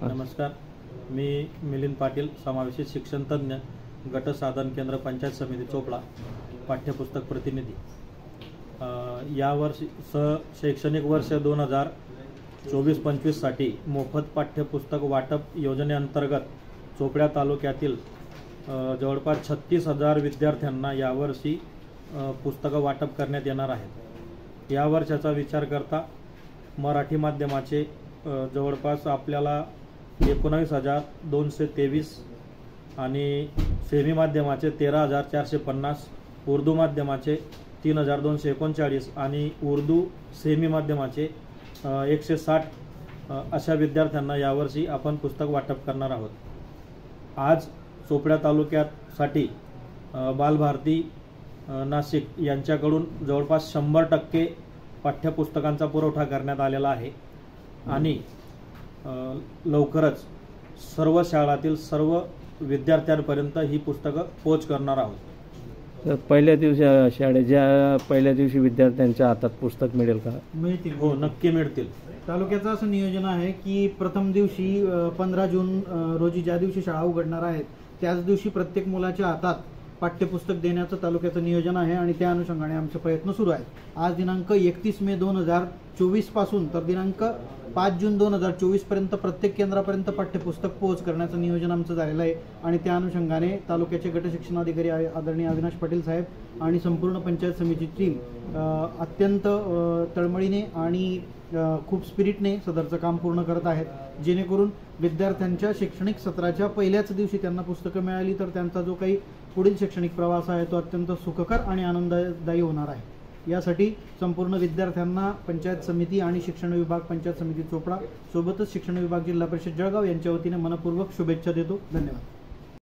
नमस्कार, मी मिलिंद पाटील, समावेशित शिक्षण तज्ञ, गट साधन केंद्र पंचायत समिती चोपडा, पाठ्यपुस्तक प्रतिनिधी। यावर्षी शैक्षणिक वर्ष 2024-25 साठी मोफत पाठ्यपुस्तक वाटप योजनेअंतर्गत चोपडा तालुक्यातील जवळपास 36,000 विद्यार्थ्यांना यावर्षी पुस्तकं वाटप करण्यात येणार आहेत। या वर्षाचा विचार करता मराठी माध्यमाचे जवळपास आपल्याला 19,223 आणि सेमी माध्यमाचे 13,450, उर्दू माध्यमाचे 3,239 आणि उर्दू सेमी माध्यमाचे 160 अशा विद्यार्थ्यांना यावर्षी आपण पुस्तक वाटप करणार आहोत। आज चोपडा तालुक्यासाठी बालभारती नाशिक यांच्याकडून जवळपास 100% पाठ्यपुस्तकांचा पुरवठा करण्यात आलेला आहे आणि लवकरच सर्व शाळातील सर्व विद्यार्थ्यांपर्यंत ही पुस्तकं पोच करणार आहोत। तर पहिल्या दिवशी शाळेच्या पहिल्या दिवशी विद्यार्थ्यांच्या हातात पुस्तक मिळेल का? मिळतील, हो नक्की मिळतील। तालुक्याचं असं नियोजन आहे की प्रथम दिवशी 15 जून रोजी ज्या दिवशी शाळा उघडणार आहेत त्याच दिवशी प्रत्येक मुलाच्या हातात पाठ्यपुस्तक देण्याचं तालुक्याचं नियोजन आहे आणि त्या अनुषंगाने आमचे प्रयत्न सुरू आहेत। आज दिनांक 31 मे 2024 पासून तर दिनांक 5 जून 2024 पर्यंत प्रत्येक केंद्रापर्यंत पाठ्यपुस्तक पोहोच करण्याचं नियोजन आमचं झालेलं आहे आणि त्या अनुषंगाने तालुक्याचे गट शिक्षणाधिकारी आदरणीय अविनाश पाटील साहेब आणि संपूर्ण पंचायत समितीची टीम अत्यंत तळमळीने आणि खूप स्पिरिटने सदरचं काम पूर्ण करत आहेत, जेणेकरून विद्यार्थ्यांच्या शैक्षणिक सत्राच्या पहिल्याच दिवशी त्यांना पुस्तकं मिळाली तर त्यांचा जो काही पुढील शैक्षणिक प्रवास आहे तो अत्यंत सुखकर आणि आनंददायी होणार आहे। यासाठी संपूर्ण विद्यार्थ्यांना पंचायत समिती आणि शिक्षण विभाग पंचायत समिती चोपडा सोबतच शिक्षण विभाग जिल्हा परिषद जळगाव यांच्या वतीने मनपूर्वक शुभेच्छा देतो। धन्यवाद।